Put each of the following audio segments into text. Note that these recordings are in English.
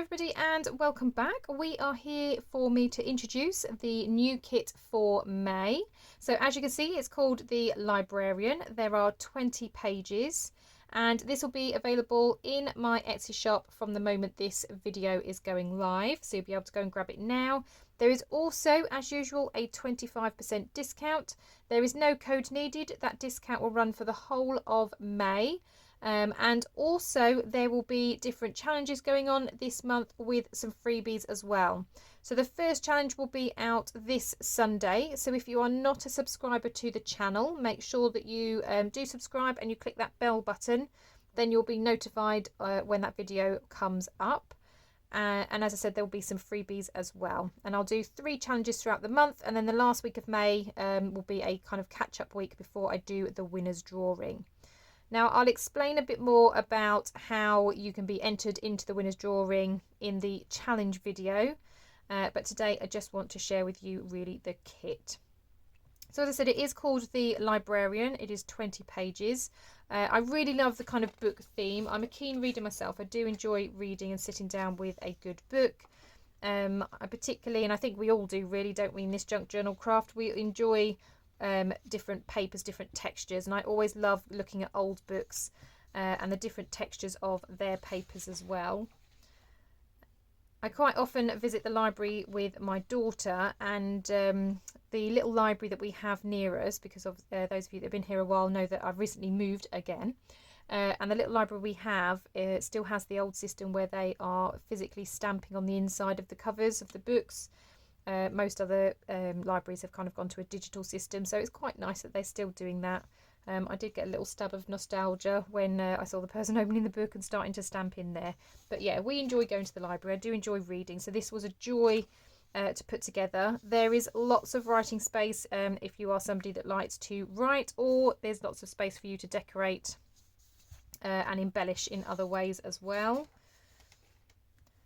everybody and welcome back. We are here for me to introduce the new kit for May. So as you can see, it's called the Librarian. There are 20 pages and this will be available in my Etsy shop from the moment this video is going live. So you'll be able to go and grab it now. There is also, as usual, a 25% discount. There is no code needed. That discount will run for the whole of May. And also there will be different challenges going on this month with some freebies as well. So the first challenge will be out this Sunday. So if you are not a subscriber to the channel, make sure that you do subscribe and you click that bell button. Then you'll be notified when that video comes up. And as I said, there will be some freebies as well. And I'll do 3 challenges throughout the month. And then the last week of May will be a kind of catch-up week before I do the winner's drawing. Now I'll explain a bit more about how you can be entered into the winner's drawing in the challenge video, but today I just want to share with you really the kit. So as I said, it is called the Librarian. It is 20 pages. I really love the kind of book theme. I'm a keen reader myself. I do enjoy reading and sitting down with a good book. I particularly, and I think we all do really, don't we, in this junk journal craft, we enjoy different papers, different textures, and I always love looking at old books and the different textures of their papers as well. I quite often visit the library with my daughter, and the little library that we have near us, because of those of you that have been here a while know that I've recently moved again, and the little library we have still has the old system where they are physically stamping on the inside of the covers of the books. Most other libraries have kind of gone to a digital system, so it's quite nice that they're still doing that. I did get a little stab of nostalgia when I saw the person opening the book and starting to stamp in there. But yeah, we enjoy going to the library. I do enjoy reading, so this was a joy to put together. There is lots of writing space if you are somebody that likes to write, or there's lots of space for you to decorate and embellish in other ways as well.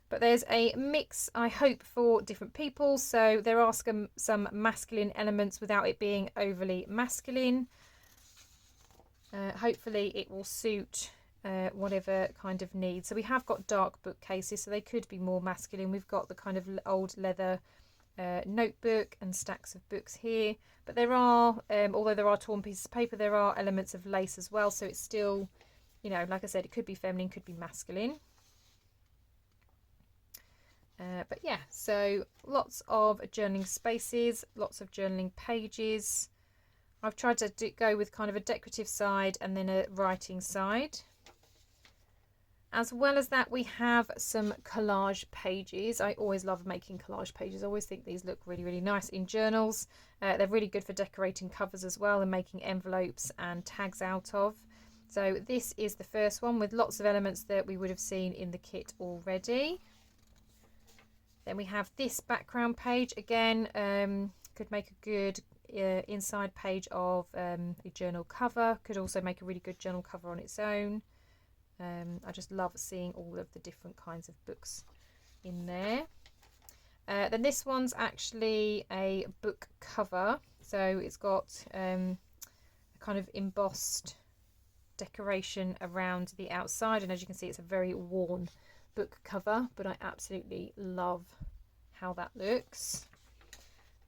But there's a mix, I hope, for different people. So there are some masculine elements without it being overly masculine. Hopefully it will suit whatever kind of need. So we have got dark bookcases, so they could be more masculine. We've got the kind of old leather notebook and stacks of books here. But there are, although there are torn pieces of paper, there are elements of lace as well. So it's still, you know, like I said, it could be feminine, could be masculine. But yeah, so lots of journaling spaces, lots of journaling pages. I've tried to go with kind of a decorative side and then a writing side. As well as that, we have some collage pages. I always love making collage pages. I always think these look really, really nice in journals. They're really good for decorating covers as well and making envelopes and tags out of. So this is the first one with lots of elements that we would have seen in the kit already. Then we have this background page. Again, could make a good inside page of a journal cover. Could also make a really good journal cover on its own. I just love seeing all of the different kinds of books in there. Then this one's actually a book cover. So it's got a kind of embossed decoration around the outside. And as you can see, it's a very worn book cover, but I absolutely love how that looks.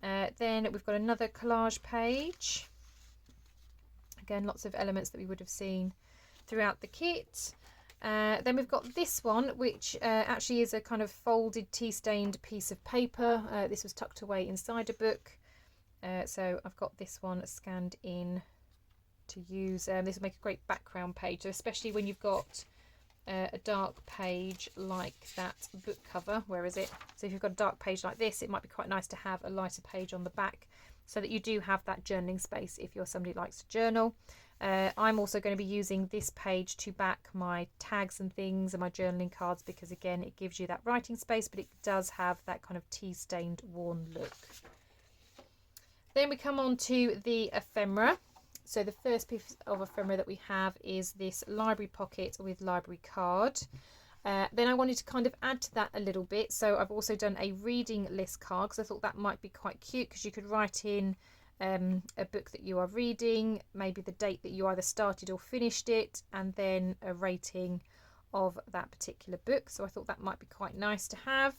Then we've got another collage page. Again, lots of elements that we would have seen throughout the kit. Then we've got this one, which actually is a kind of folded tea-stained piece of paper. This was tucked away inside a book. So I've got this one scanned in to use. This will make a great background page, so especially when you've got a dark page like that book cover. Where is it? So if you've got a dark page like this, it might be quite nice to have a lighter page on the back so that you do have that journaling space if you're somebody who likes to journal. I'm also going to be using this page to back my tags and things and my journaling cards, because again, it gives you that writing space, but it does have that kind of tea-stained worn look. Then we come on to the ephemera. So the first piece of ephemera that we have is this library pocket with library card. Then I wanted to kind of add to that a little bit. So I've also done a reading list card because I thought that might be quite cute, because you could write in a book that you are reading, maybe the date that you either started or finished it, and then a rating of that particular book. So I thought that might be quite nice to have.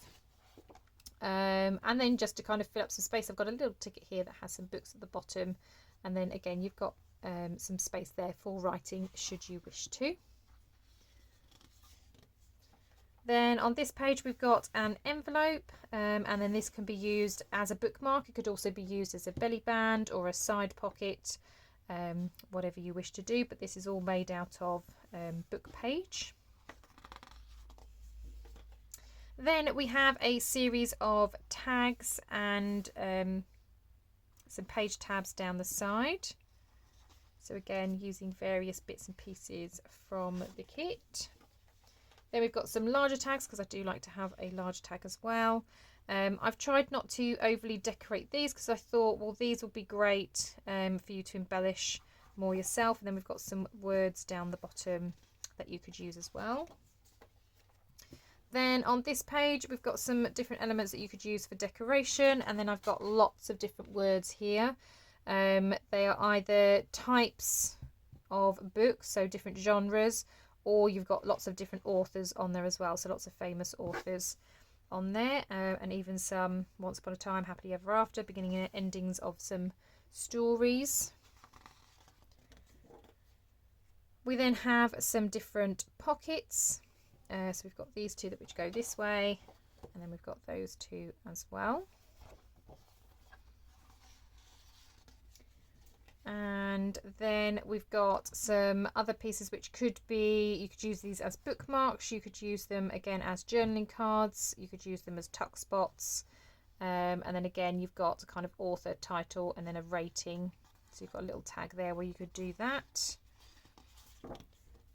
And then just to kind of fill up some space, I've got a little ticket here that has some books at the bottom, and then again you've got some space there for writing should you wish to. Then on this page we've got an envelope, and then this can be used as a bookmark. It could also be used as a belly band or a side pocket, whatever you wish to do, but this is all made out of book page. Then we have a series of tags and some page tabs down the side. So again, using various bits and pieces from the kit. Then we've got some larger tags, because I do like to have a large tag as well. I've tried not to overly decorate these, because I thought, well, these will be great for you to embellish more yourself. And then we've got some words down the bottom that you could use as well. Then on this page we've got some different elements that you could use for decoration, and then I've got lots of different words here. They are either types of books, so different genres, or you've got lots of different authors on there as well, so lots of famous authors on there, and even some Once Upon a Time, Happily Ever After, beginning and endings of some stories. We then have some different pockets. So we've got these two which go this way, and then we've got those two as well. And then we've got some other pieces which could be, you could use these as bookmarks, you could use them again as journaling cards, you could use them as tuck spots, and then again you've got kind of author, title, and then a rating. So you've got a little tag there where you could do that.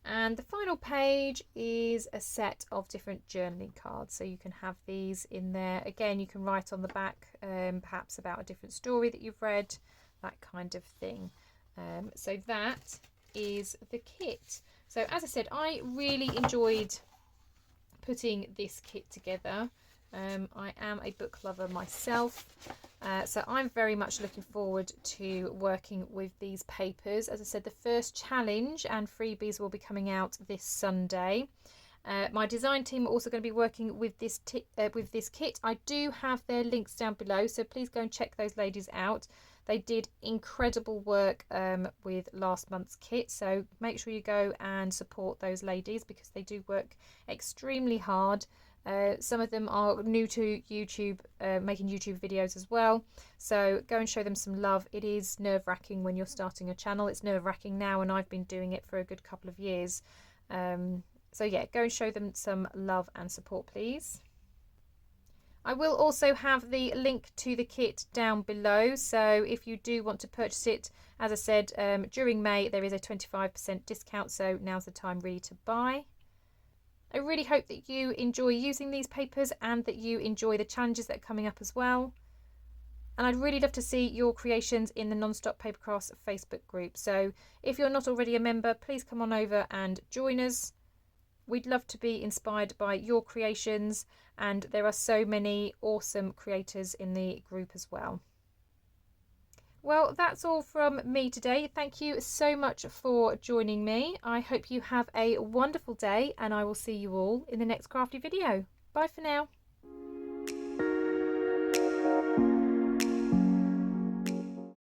And the final page is a set of different journaling cards, so you can have these in there. Again, you can write on the back perhaps about a different story that you've read, that kind of thing. So that is the kit. So as I said, I really enjoyed putting this kit together. I am a book lover myself, so I'm very much looking forward to working with these papers. As I said, the first challenge and freebies will be coming out this Sunday. My design team are also going to be working with this kit. I do have their links down below, so please go and check those ladies out. They did incredible work with last month's kit, so make sure you go and support those ladies, because they do work extremely hard. Some of them are new to YouTube, making YouTube videos as well, so go and show them some love. It is nerve-wracking when you're starting a channel. It's nerve-wracking now, and I've been doing it for a good couple of years. So yeah, go and show them some love and support, please. I will also have the link to the kit down below, so if you do want to purchase it, as I said, during May there is a 25% discount, so now's the time really to buy. I really hope that you enjoy using these papers and that you enjoy the challenges that are coming up as well. And I'd really love to see your creations in the Non-Stop Papercrafts Facebook group. So if you're not already a member, please come on over and join us. We'd love to be inspired by your creations, and there are so many awesome creators in the group as well. Well, that's all from me today. Thank you so much for joining me. I hope you have a wonderful day, and I will see you all in the next crafty video. Bye for now.